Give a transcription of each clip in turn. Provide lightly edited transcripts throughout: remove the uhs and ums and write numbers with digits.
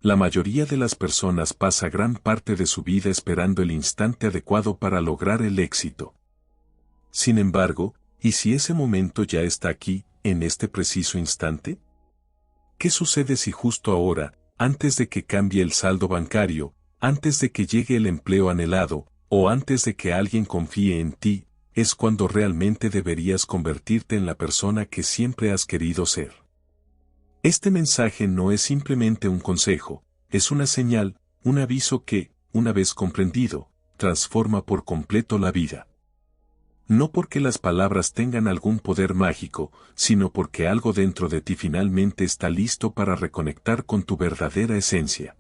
La mayoría de las personas pasa gran parte de su vida esperando el instante adecuado para lograr el éxito. Sin embargo, ¿y si ese momento ya está aquí, en este preciso instante? ¿Qué sucede si justo ahora, antes de que cambie el saldo bancario, antes de que llegue el empleo anhelado, o antes de que alguien confíe en ti, es cuando realmente deberías convertirte en la persona que siempre has querido ser? Este mensaje no es simplemente un consejo, es una señal, un aviso que, una vez comprendido, transforma por completo la vida. No porque las palabras tengan algún poder mágico, sino porque algo dentro de ti finalmente está listo para reconectar con tu verdadera esencia.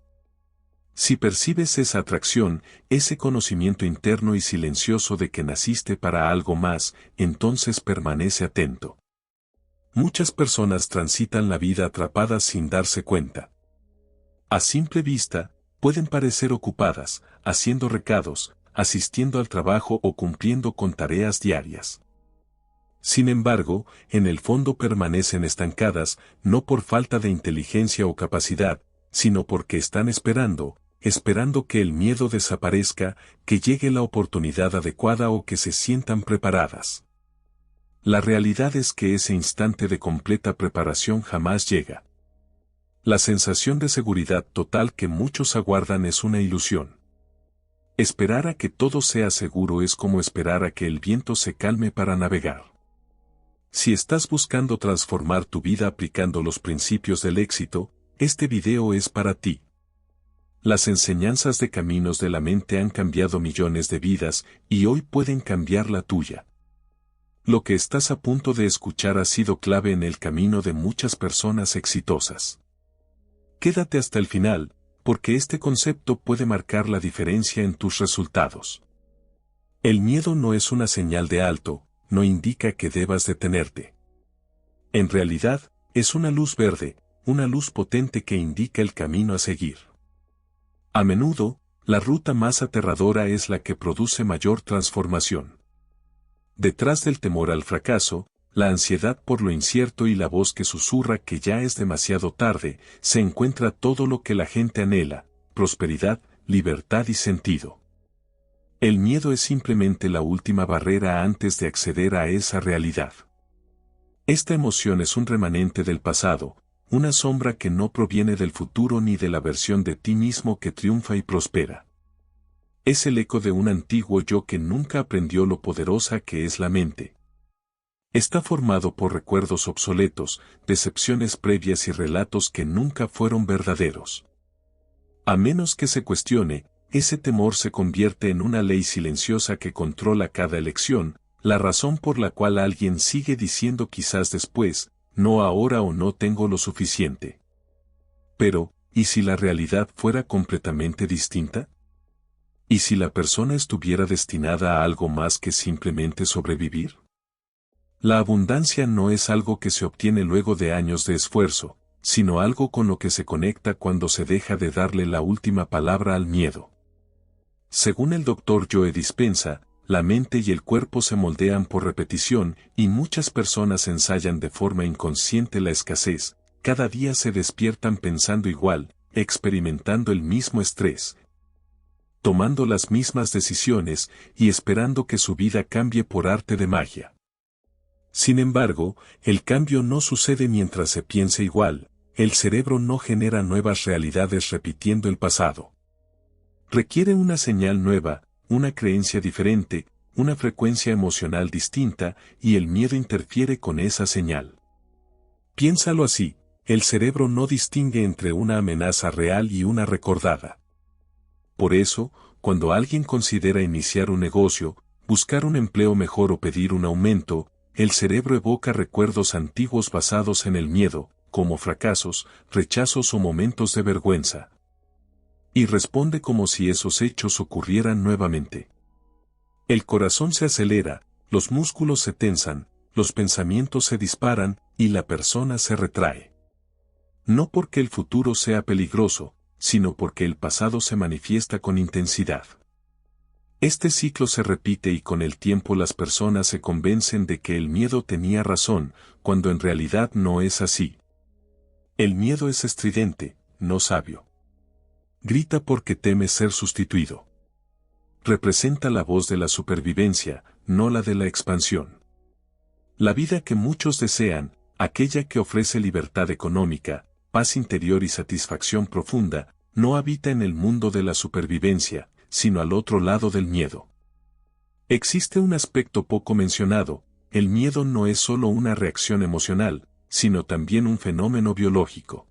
Si percibes esa atracción, ese conocimiento interno y silencioso de que naciste para algo más, entonces permanece atento. Muchas personas transitan la vida atrapadas sin darse cuenta. A simple vista, pueden parecer ocupadas, haciendo recados, asistiendo al trabajo o cumpliendo con tareas diarias. Sin embargo, en el fondo permanecen estancadas, no por falta de inteligencia o capacidad, sino porque están esperando que el miedo desaparezca, que llegue la oportunidad adecuada o que se sientan preparadas. La realidad es que ese instante de completa preparación jamás llega. La sensación de seguridad total que muchos aguardan es una ilusión. Esperar a que todo sea seguro es como esperar a que el viento se calme para navegar. Si estás buscando transformar tu vida aplicando los principios del éxito, este video es para ti. Las enseñanzas de Caminos de la Mente han cambiado millones de vidas y hoy pueden cambiar la tuya. Lo que estás a punto de escuchar ha sido clave en el camino de muchas personas exitosas. Quédate hasta el final, porque este concepto puede marcar la diferencia en tus resultados. El miedo no es una señal de alto, no indica que debas detenerte. En realidad, es una luz verde, una luz potente que indica el camino a seguir. A menudo, la ruta más aterradora es la que produce mayor transformación. Detrás del temor al fracaso, la ansiedad por lo incierto y la voz que susurra que ya es demasiado tarde, se encuentra todo lo que la gente anhela: prosperidad, libertad y sentido. El miedo es simplemente la última barrera antes de acceder a esa realidad. Esta emoción es un remanente del pasado, una sombra que no proviene del futuro ni de la versión de ti mismo que triunfa y prospera. Es el eco de un antiguo yo que nunca aprendió lo poderosa que es la mente. Está formado por recuerdos obsoletos, decepciones previas y relatos que nunca fueron verdaderos. A menos que se cuestione, ese temor se convierte en una ley silenciosa que controla cada elección, la razón por la cual alguien sigue diciendo quizás después, no ahora o no tengo lo suficiente. Pero, ¿y si la realidad fuera completamente distinta? ¿Y si la persona estuviera destinada a algo más que simplemente sobrevivir? La abundancia no es algo que se obtiene luego de años de esfuerzo, sino algo con lo que se conecta cuando se deja de darle la última palabra al miedo. Según el Dr. Joe Dispenza, la mente y el cuerpo se moldean por repetición y muchas personas ensayan de forma inconsciente la escasez, cada día se despiertan pensando igual, experimentando el mismo estrés, tomando las mismas decisiones y esperando que su vida cambie por arte de magia. Sin embargo, el cambio no sucede mientras se piense igual, el cerebro no genera nuevas realidades repitiendo el pasado. Requiere una señal nueva, una creencia diferente, una frecuencia emocional distinta, y el miedo interfiere con esa señal. Piénsalo así, el cerebro no distingue entre una amenaza real y una recordada. Por eso, cuando alguien considera iniciar un negocio, buscar un empleo mejor o pedir un aumento, el cerebro evoca recuerdos antiguos basados en el miedo, como fracasos, rechazos o momentos de vergüenza. Y responde como si esos hechos ocurrieran nuevamente. El corazón se acelera, los músculos se tensan, los pensamientos se disparan, y la persona se retrae. No porque el futuro sea peligroso, sino porque el pasado se manifiesta con intensidad. Este ciclo se repite y con el tiempo las personas se convencen de que el miedo tenía razón, cuando en realidad no es así. El miedo es estridente, no sabio. Grita porque teme ser sustituido. Representa la voz de la supervivencia, no la de la expansión. La vida que muchos desean, aquella que ofrece libertad económica, paz interior y satisfacción profunda, no habita en el mundo de la supervivencia, sino al otro lado del miedo. Existe un aspecto poco mencionado: el miedo no es solo una reacción emocional, sino también un fenómeno biológico.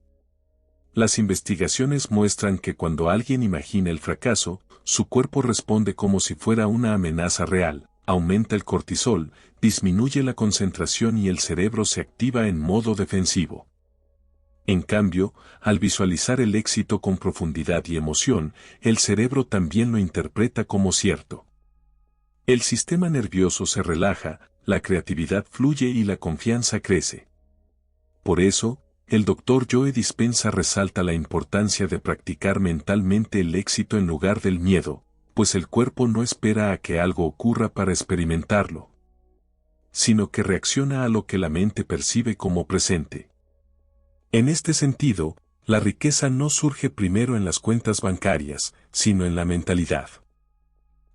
Las investigaciones muestran que cuando alguien imagina el fracaso, su cuerpo responde como si fuera una amenaza real, aumenta el cortisol, disminuye la concentración y el cerebro se activa en modo defensivo. En cambio, al visualizar el éxito con profundidad y emoción, el cerebro también lo interpreta como cierto. El sistema nervioso se relaja, la creatividad fluye y la confianza crece. Por eso, el Dr. Joe Dispenza resalta la importancia de practicar mentalmente el éxito en lugar del miedo, pues el cuerpo no espera a que algo ocurra para experimentarlo, sino que reacciona a lo que la mente percibe como presente. En este sentido, la riqueza no surge primero en las cuentas bancarias, sino en la mentalidad.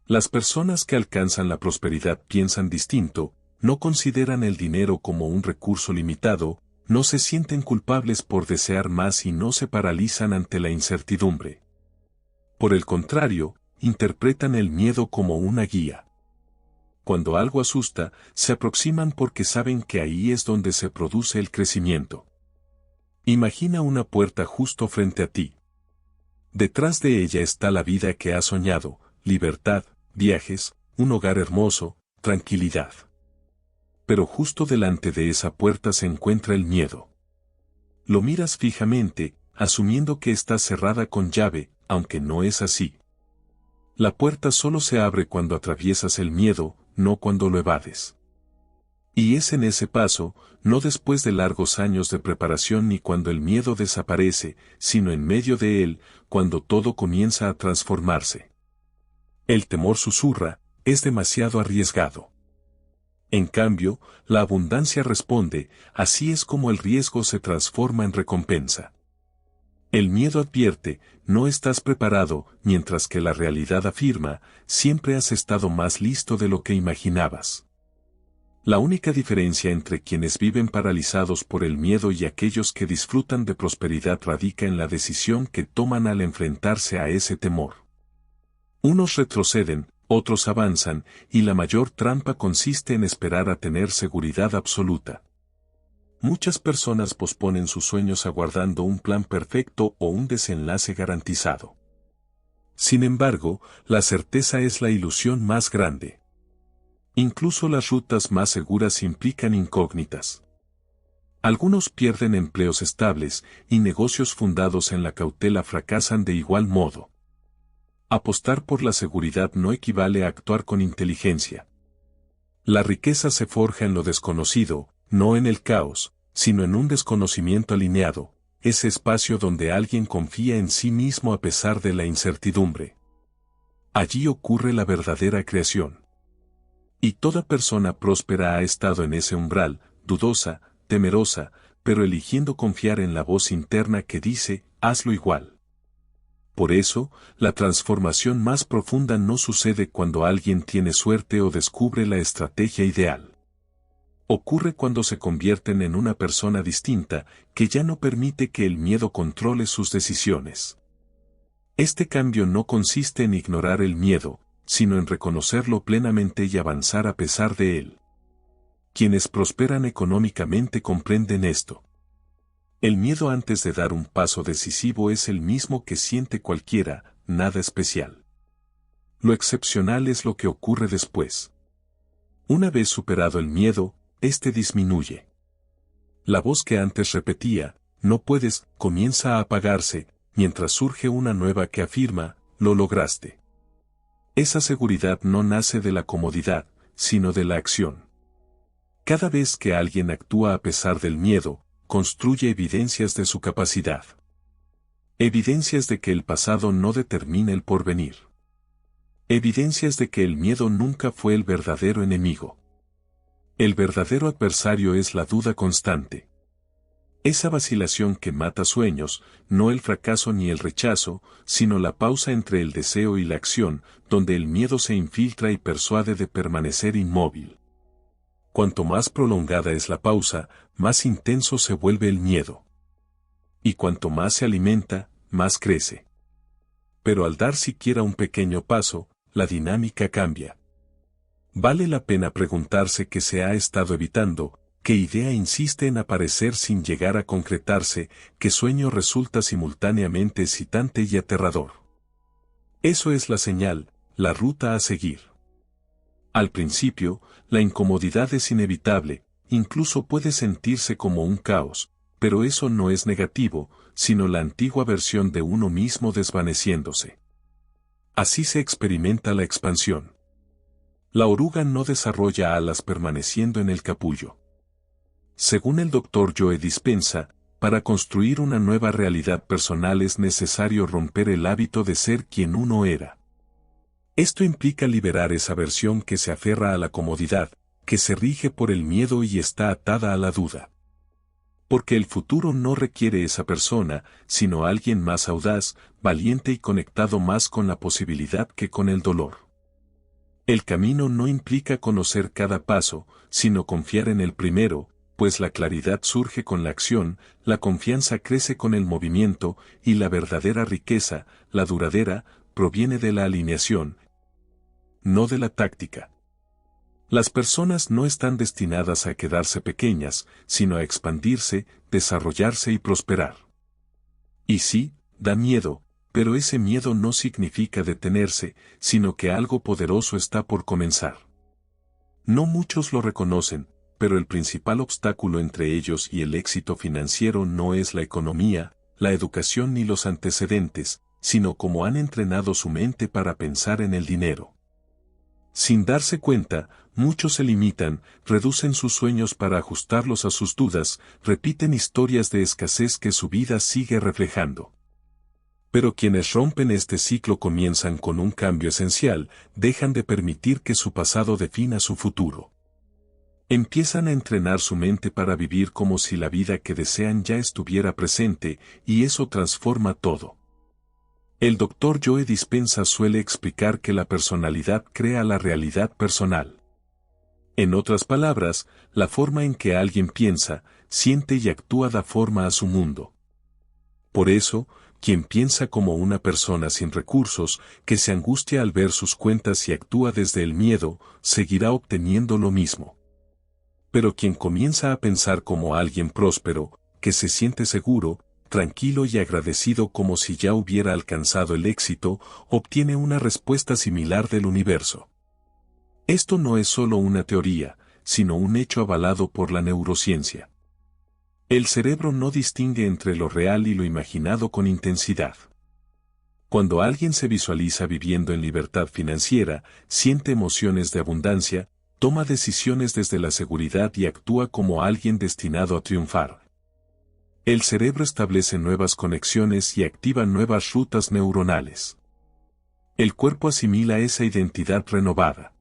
Las personas que alcanzan la prosperidad piensan distinto, no consideran el dinero como un recurso limitado, no se sienten culpables por desear más y no se paralizan ante la incertidumbre. Por el contrario, interpretan el miedo como una guía. Cuando algo asusta, se aproximan porque saben que ahí es donde se produce el crecimiento. Imagina una puerta justo frente a ti. Detrás de ella está la vida que has soñado: libertad, viajes, un hogar hermoso, tranquilidad. Pero justo delante de esa puerta se encuentra el miedo. Lo miras fijamente, asumiendo que está cerrada con llave, aunque no es así. La puerta solo se abre cuando atraviesas el miedo, no cuando lo evades. Y es en ese paso, no después de largos años de preparación ni cuando el miedo desaparece, sino en medio de él, cuando todo comienza a transformarse. El temor susurra: es demasiado arriesgado. En cambio, la abundancia responde: así es como el riesgo se transforma en recompensa. El miedo advierte: no estás preparado, mientras que la realidad afirma: siempre has estado más listo de lo que imaginabas. La única diferencia entre quienes viven paralizados por el miedo y aquellos que disfrutan de prosperidad radica en la decisión que toman al enfrentarse a ese temor. Unos retroceden, otros avanzan, y la mayor trampa consiste en esperar a tener seguridad absoluta. Muchas personas posponen sus sueños aguardando un plan perfecto o un desenlace garantizado. Sin embargo, la certeza es la ilusión más grande. Incluso las rutas más seguras implican incógnitas. Algunos pierden empleos estables, y negocios fundados en la cautela fracasan de igual modo. Apostar por la seguridad no equivale a actuar con inteligencia. La riqueza se forja en lo desconocido, no en el caos, sino en un desconocimiento alineado, ese espacio donde alguien confía en sí mismo a pesar de la incertidumbre. Allí ocurre la verdadera creación. Y toda persona próspera ha estado en ese umbral, dudosa, temerosa, pero eligiendo confiar en la voz interna que dice: hazlo igual. Por eso, la transformación más profunda no sucede cuando alguien tiene suerte o descubre la estrategia ideal. Ocurre cuando se convierten en una persona distinta, que ya no permite que el miedo controle sus decisiones. Este cambio no consiste en ignorar el miedo, sino en reconocerlo plenamente y avanzar a pesar de él. Quienes prosperan económicamente comprenden esto. El miedo antes de dar un paso decisivo es el mismo que siente cualquiera, nada especial. Lo excepcional es lo que ocurre después. Una vez superado el miedo, este disminuye. La voz que antes repetía: no puedes, comienza a apagarse, mientras surge una nueva que afirma: lo lograste. Esa seguridad no nace de la comodidad, sino de la acción. Cada vez que alguien actúa a pesar del miedo, construye evidencias de su capacidad. Evidencias de que el pasado no determina el porvenir. Evidencias de que el miedo nunca fue el verdadero enemigo. El verdadero adversario es la duda constante. Esa vacilación que mata sueños, no el fracaso ni el rechazo, sino la pausa entre el deseo y la acción, donde el miedo se infiltra y persuade de permanecer inmóvil. Cuanto más prolongada es la pausa, más intenso se vuelve el miedo. Y cuanto más se alimenta, más crece. Pero al dar siquiera un pequeño paso, la dinámica cambia. Vale la pena preguntarse qué se ha estado evitando, qué idea insiste en aparecer sin llegar a concretarse, qué sueño resulta simultáneamente excitante y aterrador. Eso es la señal, la ruta a seguir. Al principio, la incomodidad es inevitable, incluso puede sentirse como un caos, pero eso no es negativo, sino la antigua versión de uno mismo desvaneciéndose. Así se experimenta la expansión. La oruga no desarrolla alas permaneciendo en el capullo. Según el Dr. Joe Dispenza, para construir una nueva realidad personal es necesario romper el hábito de ser quien uno era. Esto implica liberar esa versión que se aferra a la comodidad, que se rige por el miedo y está atada a la duda. Porque el futuro no requiere esa persona, sino alguien más audaz, valiente y conectado más con la posibilidad que con el dolor. El camino no implica conocer cada paso, sino confiar en el primero, pues la claridad surge con la acción, la confianza crece con el movimiento, y la verdadera riqueza, la duradera, proviene de la alineación, no de la táctica. Las personas no están destinadas a quedarse pequeñas, sino a expandirse, desarrollarse y prosperar. Y sí, da miedo, pero ese miedo no significa detenerse, sino que algo poderoso está por comenzar. No muchos lo reconocen, pero el principal obstáculo entre ellos y el éxito financiero no es la economía, la educación ni los antecedentes, sino cómo han entrenado su mente para pensar en el dinero. Sin darse cuenta, muchos se limitan, reducen sus sueños para ajustarlos a sus dudas, repiten historias de escasez que su vida sigue reflejando. Pero quienes rompen este ciclo comienzan con un cambio esencial, dejan de permitir que su pasado defina su futuro. Empiezan a entrenar su mente para vivir como si la vida que desean ya estuviera presente, y eso transforma todo. El Dr. Joe Dispenza suele explicar que la personalidad crea la realidad personal. En otras palabras, la forma en que alguien piensa, siente y actúa da forma a su mundo. Por eso, quien piensa como una persona sin recursos, que se angustia al ver sus cuentas y actúa desde el miedo, seguirá obteniendo lo mismo. Pero quien comienza a pensar como alguien próspero, que se siente seguro, tranquilo y agradecido como si ya hubiera alcanzado el éxito, obtiene una respuesta similar del universo. Esto no es solo una teoría, sino un hecho avalado por la neurociencia. El cerebro no distingue entre lo real y lo imaginado con intensidad. Cuando alguien se visualiza viviendo en libertad financiera, siente emociones de abundancia, toma decisiones desde la seguridad y actúa como alguien destinado a triunfar. El cerebro establece nuevas conexiones y activa nuevas rutas neuronales. El cuerpo asimila esa identidad renovada.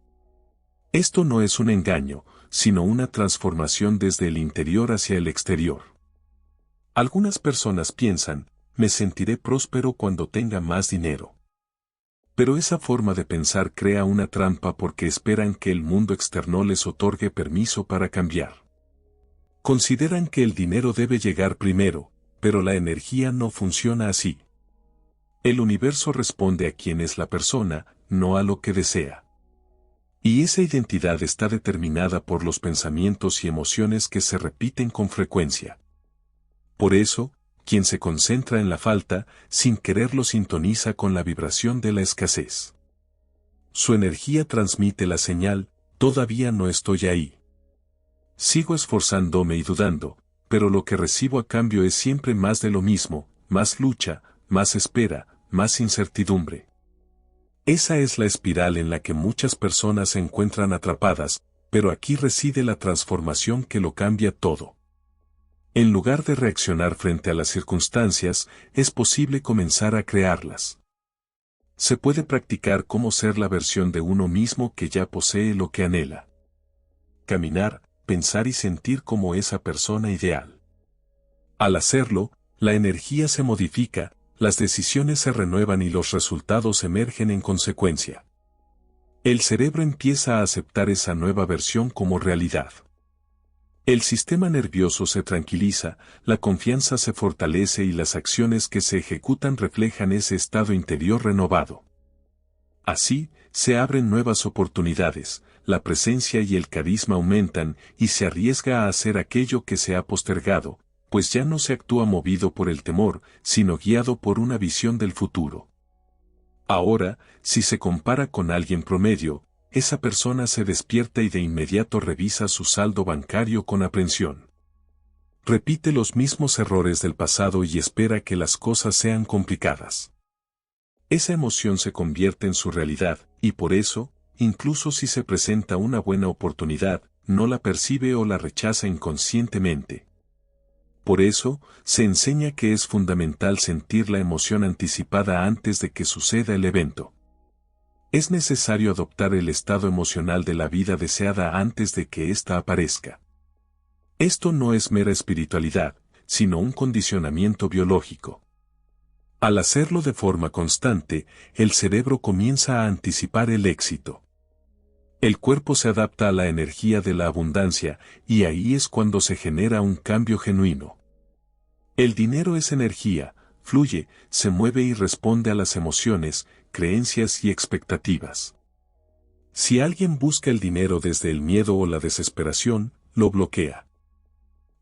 Esto no es un engaño, sino una transformación desde el interior hacia el exterior. Algunas personas piensan, me sentiré próspero cuando tenga más dinero. Pero esa forma de pensar crea una trampa porque esperan que el mundo externo les otorgue permiso para cambiar. Consideran que el dinero debe llegar primero, pero la energía no funciona así. El universo responde a quién es la persona, no a lo que desea. Y esa identidad está determinada por los pensamientos y emociones que se repiten con frecuencia. Por eso, quien se concentra en la falta, sin quererlo sintoniza con la vibración de la escasez. Su energía transmite la señal, todavía no estoy ahí. Sigo esforzándome y dudando, pero lo que recibo a cambio es siempre más de lo mismo, más lucha, más espera, más incertidumbre. Esa es la espiral en la que muchas personas se encuentran atrapadas, pero aquí reside la transformación que lo cambia todo. En lugar de reaccionar frente a las circunstancias, es posible comenzar a crearlas. Se puede practicar cómo ser la versión de uno mismo que ya posee lo que anhela. Caminar, pensar y sentir como esa persona ideal. Al hacerlo, la energía se modifica, las decisiones se renuevan y los resultados emergen en consecuencia. El cerebro empieza a aceptar esa nueva versión como realidad. El sistema nervioso se tranquiliza, la confianza se fortalece y las acciones que se ejecutan reflejan ese estado interior renovado. Así, se abren nuevas oportunidades, la presencia y el carisma aumentan y se arriesga a hacer aquello que se ha postergado, pues ya no se actúa movido por el temor, sino guiado por una visión del futuro. Ahora, si se compara con alguien promedio, esa persona se despierta y de inmediato revisa su saldo bancario con aprensión. Repite los mismos errores del pasado y espera que las cosas sean complicadas. Esa emoción se convierte en su realidad, y por eso, incluso si se presenta una buena oportunidad, no la percibe o la rechaza inconscientemente. Por eso, se enseña que es fundamental sentir la emoción anticipada antes de que suceda el evento. Es necesario adoptar el estado emocional de la vida deseada antes de que ésta aparezca. Esto no es mera espiritualidad, sino un condicionamiento biológico. Al hacerlo de forma constante, el cerebro comienza a anticipar el éxito. El cuerpo se adapta a la energía de la abundancia, y ahí es cuando se genera un cambio genuino. El dinero es energía, fluye, se mueve y responde a las emociones, creencias y expectativas. Si alguien busca el dinero desde el miedo o la desesperación, lo bloquea.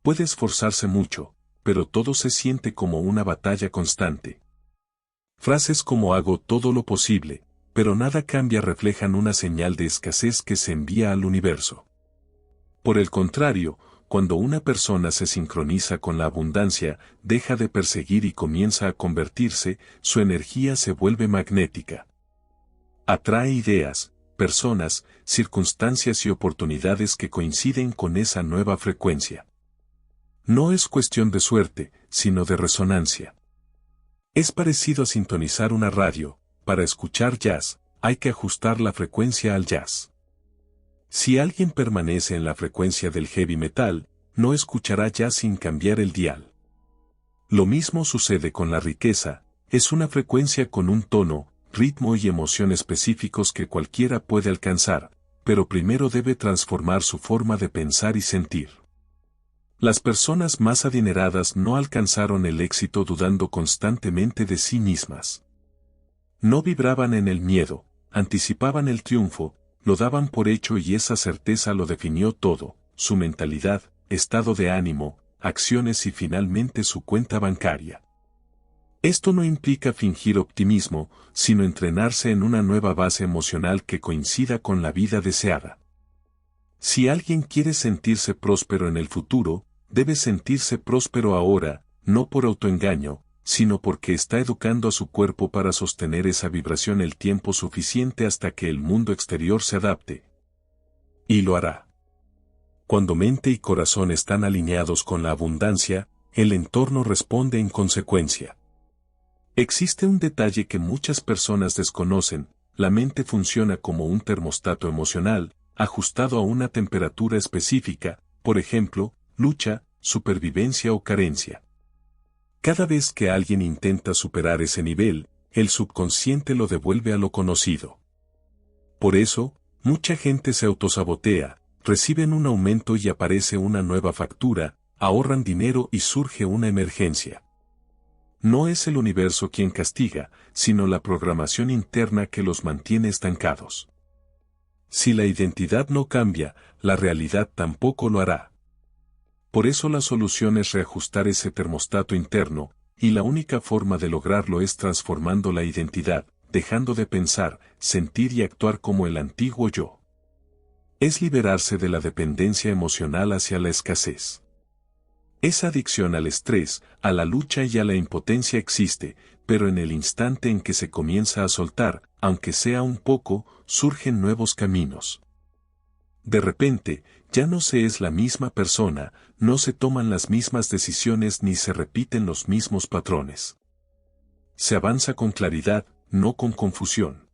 Puede esforzarse mucho, pero todo se siente como una batalla constante. Frases como hago todo lo posible, pero nada cambia reflejan una señal de escasez que se envía al universo. Por el contrario, cuando una persona se sincroniza con la abundancia, deja de perseguir y comienza a convertirse, su energía se vuelve magnética. Atrae ideas, personas, circunstancias y oportunidades que coinciden con esa nueva frecuencia. No es cuestión de suerte, sino de resonancia. Es parecido a sintonizar una radio. Para escuchar jazz, hay que ajustar la frecuencia al jazz. Si alguien permanece en la frecuencia del heavy metal, no escuchará jazz sin cambiar el dial. Lo mismo sucede con la riqueza, es una frecuencia con un tono, ritmo y emoción específicos que cualquiera puede alcanzar, pero primero debe transformar su forma de pensar y sentir. Las personas más adineradas no alcanzaron el éxito dudando constantemente de sí mismas. No vibraban en el miedo, anticipaban el triunfo, lo daban por hecho y esa certeza lo definió todo, su mentalidad, estado de ánimo, acciones y finalmente su cuenta bancaria. Esto no implica fingir optimismo, sino entrenarse en una nueva base emocional que coincida con la vida deseada. Si alguien quiere sentirse próspero en el futuro, debe sentirse próspero ahora, no por autoengaño, sino porque está educando a su cuerpo para sostener esa vibración el tiempo suficiente hasta que el mundo exterior se adapte. Y lo hará. Cuando mente y corazón están alineados con la abundancia, el entorno responde en consecuencia. Existe un detalle que muchas personas desconocen: la mente funciona como un termostato emocional, ajustado a una temperatura específica, por ejemplo, lucha, supervivencia o carencia. Cada vez que alguien intenta superar ese nivel, el subconsciente lo devuelve a lo conocido. Por eso, mucha gente se autosabotea, reciben un aumento y aparece una nueva factura, ahorran dinero y surge una emergencia. No es el universo quien castiga, sino la programación interna que los mantiene estancados. Si la identidad no cambia, la realidad tampoco lo hará. Por eso la solución es reajustar ese termostato interno, y la única forma de lograrlo es transformando la identidad, dejando de pensar, sentir y actuar como el antiguo yo. Es liberarse de la dependencia emocional hacia la escasez. Esa adicción al estrés, a la lucha y a la impotencia existe, pero en el instante en que se comienza a soltar, aunque sea un poco, surgen nuevos caminos. De repente, ya no se es la misma persona, no se toman las mismas decisiones ni se repiten los mismos patrones. Se avanza con claridad, no con confusión.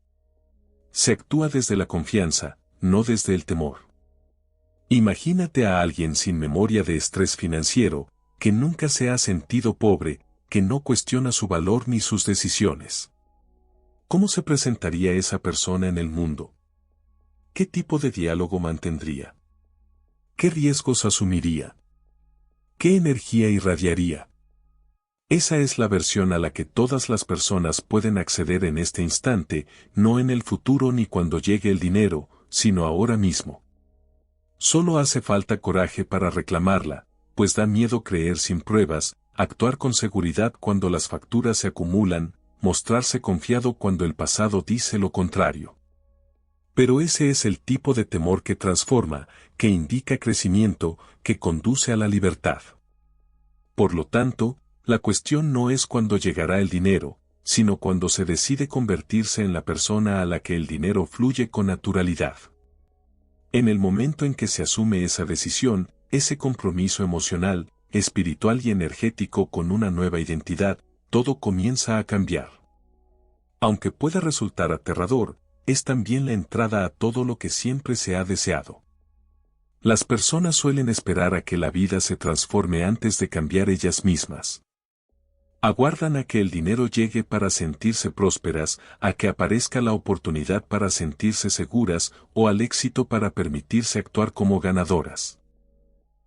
Se actúa desde la confianza, no desde el temor. Imagínate a alguien sin memoria de estrés financiero, que nunca se ha sentido pobre, que no cuestiona su valor ni sus decisiones. ¿Cómo se presentaría esa persona en el mundo? ¿Qué tipo de diálogo mantendría? ¿Qué riesgos asumiría? ¿Qué energía irradiaría? Esa es la versión a la que todas las personas pueden acceder en este instante, no en el futuro ni cuando llegue el dinero, sino ahora mismo. Solo hace falta coraje para reclamarla, pues da miedo creer sin pruebas, actuar con seguridad cuando las facturas se acumulan, mostrarse confiado cuando el pasado dice lo contrario. Pero ese es el tipo de temor que transforma, que indica crecimiento, que conduce a la libertad. Por lo tanto, la cuestión no es cuándo llegará el dinero, sino cuando se decide convertirse en la persona a la que el dinero fluye con naturalidad. En el momento en que se asume esa decisión, ese compromiso emocional, espiritual y energético con una nueva identidad, todo comienza a cambiar. Aunque pueda resultar aterrador, es también la entrada a todo lo que siempre se ha deseado. Las personas suelen esperar a que la vida se transforme antes de cambiar ellas mismas. Aguardan a que el dinero llegue para sentirse prósperas, a que aparezca la oportunidad para sentirse seguras o al éxito para permitirse actuar como ganadoras.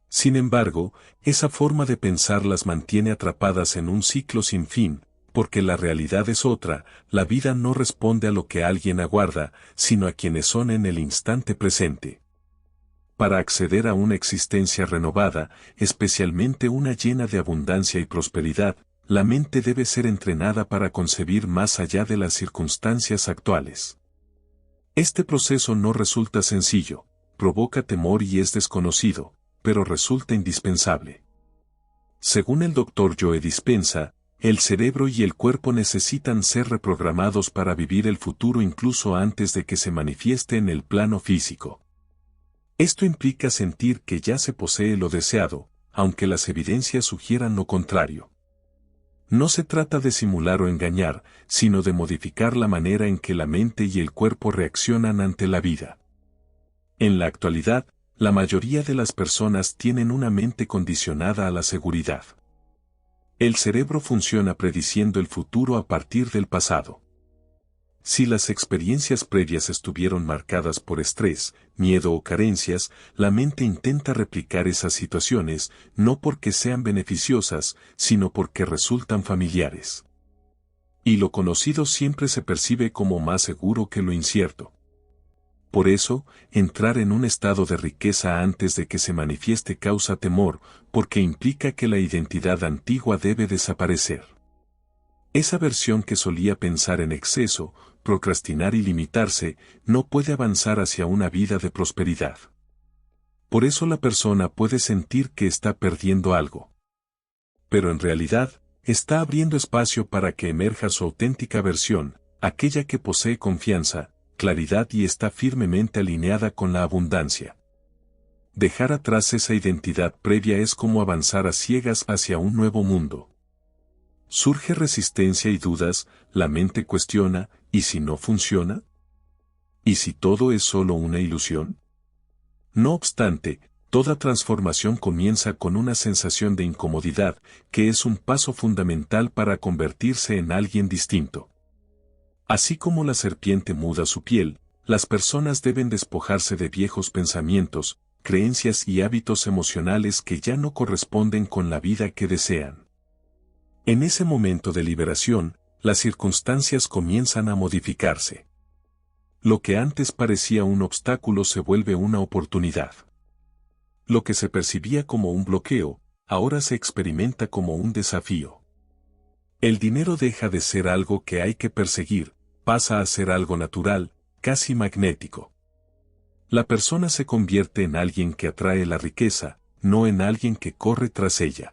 Sin embargo, esa forma de pensar las mantiene atrapadas en un ciclo sin fin, porque la realidad es otra, la vida no responde a lo que alguien aguarda, sino a quienes son en el instante presente. Para acceder a una existencia renovada, especialmente una llena de abundancia y prosperidad, la mente debe ser entrenada para concebir más allá de las circunstancias actuales. Este proceso no resulta sencillo, provoca temor y es desconocido, pero resulta indispensable. Según el Dr. Joe Dispenza, el cerebro y el cuerpo necesitan ser reprogramados para vivir el futuro incluso antes de que se manifieste en el plano físico. Esto implica sentir que ya se posee lo deseado, aunque las evidencias sugieran lo contrario. No se trata de simular o engañar, sino de modificar la manera en que la mente y el cuerpo reaccionan ante la vida. En la actualidad, la mayoría de las personas tienen una mente condicionada a la seguridad. El cerebro funciona prediciendo el futuro a partir del pasado. Si las experiencias previas estuvieron marcadas por estrés, miedo o carencias, la mente intenta replicar esas situaciones, no porque sean beneficiosas, sino porque resultan familiares. Y lo conocido siempre se percibe como más seguro que lo incierto. Por eso, entrar en un estado de riqueza antes de que se manifieste causa temor, porque implica que la identidad antigua debe desaparecer. Esa versión que solía pensar en exceso, procrastinar y limitarse, no puede avanzar hacia una vida de prosperidad. Por eso la persona puede sentir que está perdiendo algo. Pero en realidad, está abriendo espacio para que emerja su auténtica versión, aquella que posee confianza, claridad y está firmemente alineada con la abundancia. Dejar atrás esa identidad previa es como avanzar a ciegas hacia un nuevo mundo. Surge resistencia y dudas, la mente cuestiona, ¿y si no funciona? ¿Y si todo es solo una ilusión? No obstante, toda transformación comienza con una sensación de incomodidad, que es un paso fundamental para convertirse en alguien distinto. Así como la serpiente muda su piel, las personas deben despojarse de viejos pensamientos, creencias y hábitos emocionales que ya no corresponden con la vida que desean. En ese momento de liberación, las circunstancias comienzan a modificarse. Lo que antes parecía un obstáculo se vuelve una oportunidad. Lo que se percibía como un bloqueo, ahora se experimenta como un desafío. El dinero deja de ser algo que hay que perseguir, pasa a ser algo natural, casi magnético. La persona se convierte en alguien que atrae la riqueza, no en alguien que corre tras ella.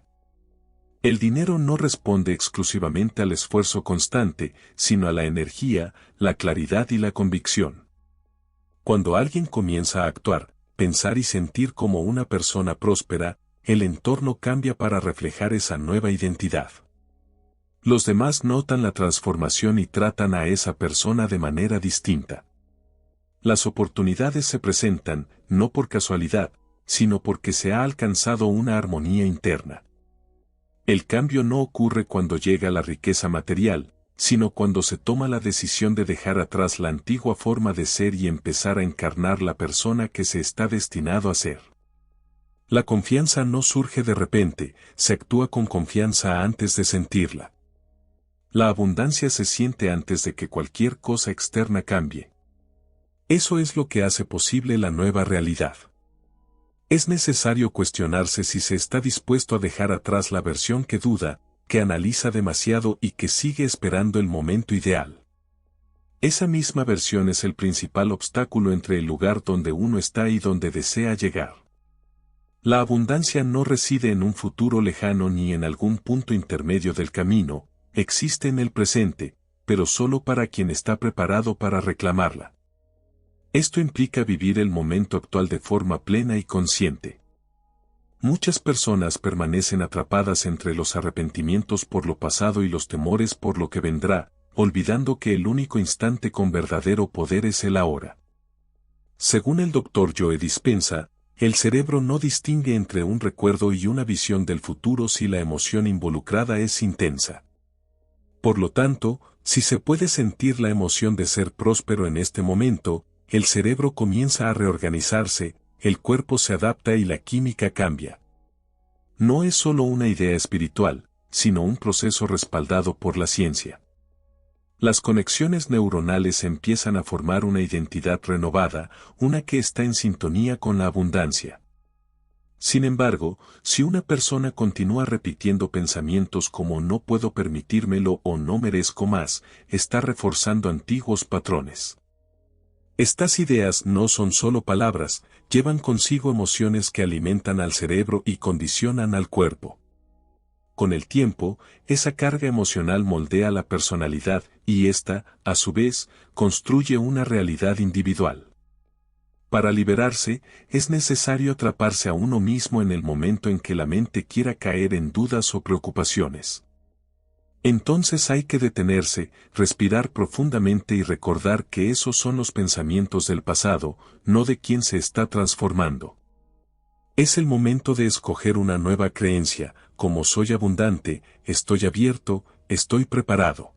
El dinero no responde exclusivamente al esfuerzo constante, sino a la energía, la claridad y la convicción. Cuando alguien comienza a actuar, pensar y sentir como una persona próspera, el entorno cambia para reflejar esa nueva identidad. Los demás notan la transformación y tratan a esa persona de manera distinta. Las oportunidades se presentan, no por casualidad, sino porque se ha alcanzado una armonía interna. El cambio no ocurre cuando llega la riqueza material, sino cuando se toma la decisión de dejar atrás la antigua forma de ser y empezar a encarnar la persona que se está destinado a ser. La confianza no surge de repente, se actúa con confianza antes de sentirla. La abundancia se siente antes de que cualquier cosa externa cambie. Eso es lo que hace posible la nueva realidad. Es necesario cuestionarse si se está dispuesto a dejar atrás la versión que duda, que analiza demasiado y que sigue esperando el momento ideal. Esa misma versión es el principal obstáculo entre el lugar donde uno está y donde desea llegar. La abundancia no reside en un futuro lejano ni en algún punto intermedio del camino, existe en el presente, pero solo para quien está preparado para reclamarla. Esto implica vivir el momento actual de forma plena y consciente. Muchas personas permanecen atrapadas entre los arrepentimientos por lo pasado y los temores por lo que vendrá, olvidando que el único instante con verdadero poder es el ahora. Según el Dr. Joe Dispenza, el cerebro no distingue entre un recuerdo y una visión del futuro si la emoción involucrada es intensa. Por lo tanto, si se puede sentir la emoción de ser próspero en este momento, el cerebro comienza a reorganizarse, el cuerpo se adapta y la química cambia. No es solo una idea espiritual, sino un proceso respaldado por la ciencia. Las conexiones neuronales empiezan a formar una identidad renovada, una que está en sintonía con la abundancia. Sin embargo, si una persona continúa repitiendo pensamientos como no puedo permitírmelo o no merezco más, está reforzando antiguos patrones. Estas ideas no son solo palabras, llevan consigo emociones que alimentan al cerebro y condicionan al cuerpo. Con el tiempo, esa carga emocional moldea la personalidad y ésta, a su vez, construye una realidad individual. Para liberarse, es necesario atraparse a uno mismo en el momento en que la mente quiera caer en dudas o preocupaciones. Entonces hay que detenerse, respirar profundamente y recordar que esos son los pensamientos del pasado, no de quien se está transformando. Es el momento de escoger una nueva creencia, como soy abundante, estoy abierto, estoy preparado.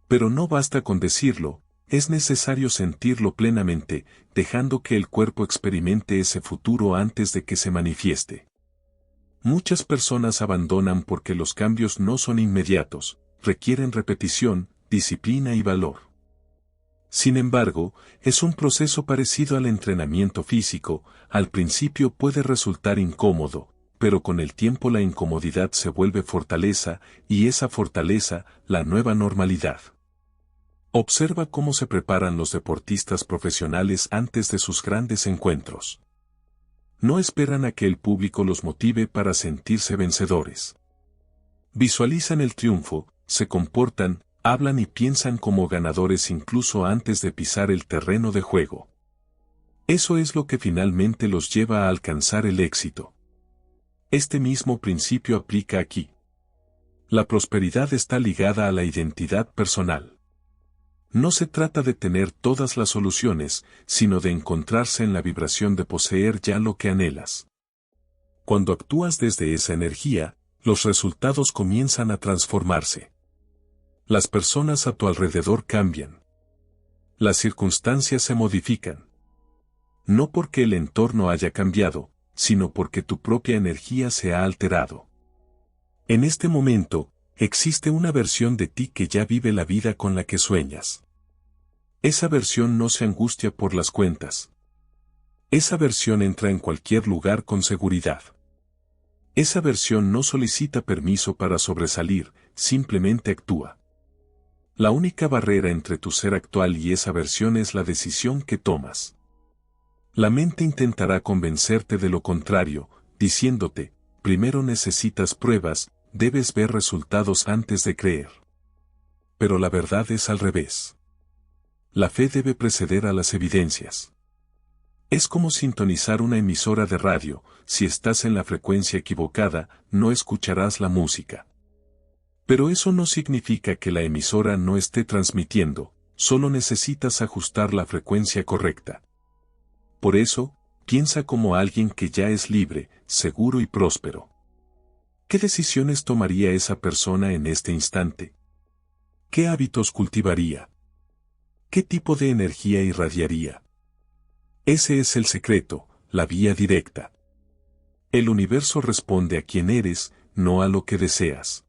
Pero no basta con decirlo, es necesario sentirlo plenamente, dejando que el cuerpo experimente ese futuro antes de que se manifieste. Muchas personas abandonan porque los cambios no son inmediatos, requieren repetición, disciplina y valor. Sin embargo, es un proceso parecido al entrenamiento físico, al principio puede resultar incómodo, pero con el tiempo la incomodidad se vuelve fortaleza, y esa fortaleza, la nueva normalidad. Observa cómo se preparan los deportistas profesionales antes de sus grandes encuentros. No esperan a que el público los motive para sentirse vencedores. Visualizan el triunfo, se comportan, hablan y piensan como ganadores incluso antes de pisar el terreno de juego. Eso es lo que finalmente los lleva a alcanzar el éxito. Este mismo principio aplica aquí. La prosperidad está ligada a la identidad personal. No se trata de tener todas las soluciones, sino de encontrarse en la vibración de poseer ya lo que anhelas. Cuando actúas desde esa energía, los resultados comienzan a transformarse. Las personas a tu alrededor cambian. Las circunstancias se modifican. No porque el entorno haya cambiado, sino porque tu propia energía se ha alterado. En este momento, existe una versión de ti que ya vive la vida con la que sueñas. Esa versión no se angustia por las cuentas. Esa versión entra en cualquier lugar con seguridad. Esa versión no solicita permiso para sobresalir, simplemente actúa. La única barrera entre tu ser actual y esa versión es la decisión que tomas. La mente intentará convencerte de lo contrario, diciéndote, primero necesitas pruebas, debes ver resultados antes de creer. Pero la verdad es al revés. La fe debe preceder a las evidencias. Es como sintonizar una emisora de radio, si estás en la frecuencia equivocada, no escucharás la música. Pero eso no significa que la emisora no esté transmitiendo, solo necesitas ajustar la frecuencia correcta. Por eso, piensa como alguien que ya es libre, seguro y próspero. ¿Qué decisiones tomaría esa persona en este instante? ¿Qué hábitos cultivaría? ¿Qué tipo de energía irradiaría? Ese es el secreto, la vía directa. El universo responde a quien eres, no a lo que deseas.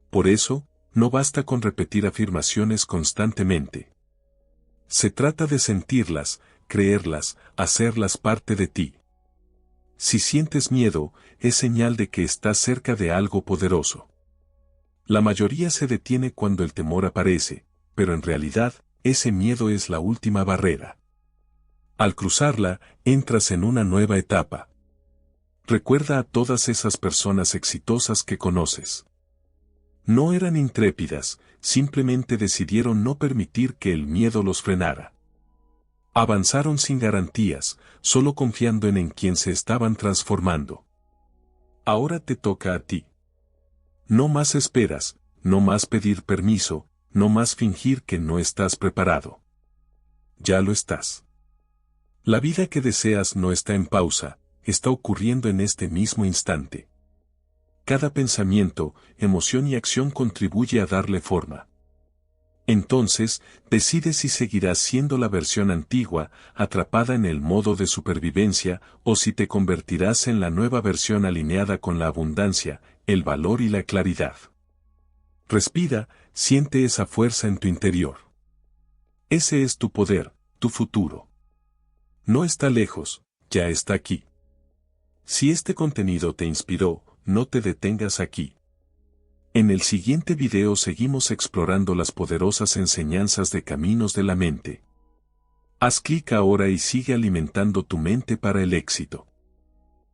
Por eso, no basta con repetir afirmaciones constantemente. Se trata de sentirlas, creerlas, hacerlas parte de ti. Si sientes miedo, es señal de que estás cerca de algo poderoso. La mayoría se detiene cuando el temor aparece, pero en realidad, ese miedo es la última barrera. Al cruzarla, entras en una nueva etapa. Recuerda a todas esas personas exitosas que conoces. No eran intrépidas, simplemente decidieron no permitir que el miedo los frenara. Avanzaron sin garantías, solo confiando en quien se estaban transformando. Ahora te toca a ti. No más esperas, no más pedir permiso, no más fingir que no estás preparado. Ya lo estás. La vida que deseas no está en pausa, está ocurriendo en este mismo instante. Cada pensamiento, emoción y acción contribuye a darle forma. Entonces, decide si seguirás siendo la versión antigua, atrapada en el modo de supervivencia, o si te convertirás en la nueva versión alineada con la abundancia, el valor y la claridad. Respira, siente esa fuerza en tu interior. Ese es tu poder, tu futuro. No está lejos, ya está aquí. Si este contenido te inspiró, no te detengas aquí. En el siguiente video seguimos explorando las poderosas enseñanzas de Caminos de la Mente. Haz clic ahora y sigue alimentando tu mente para el éxito.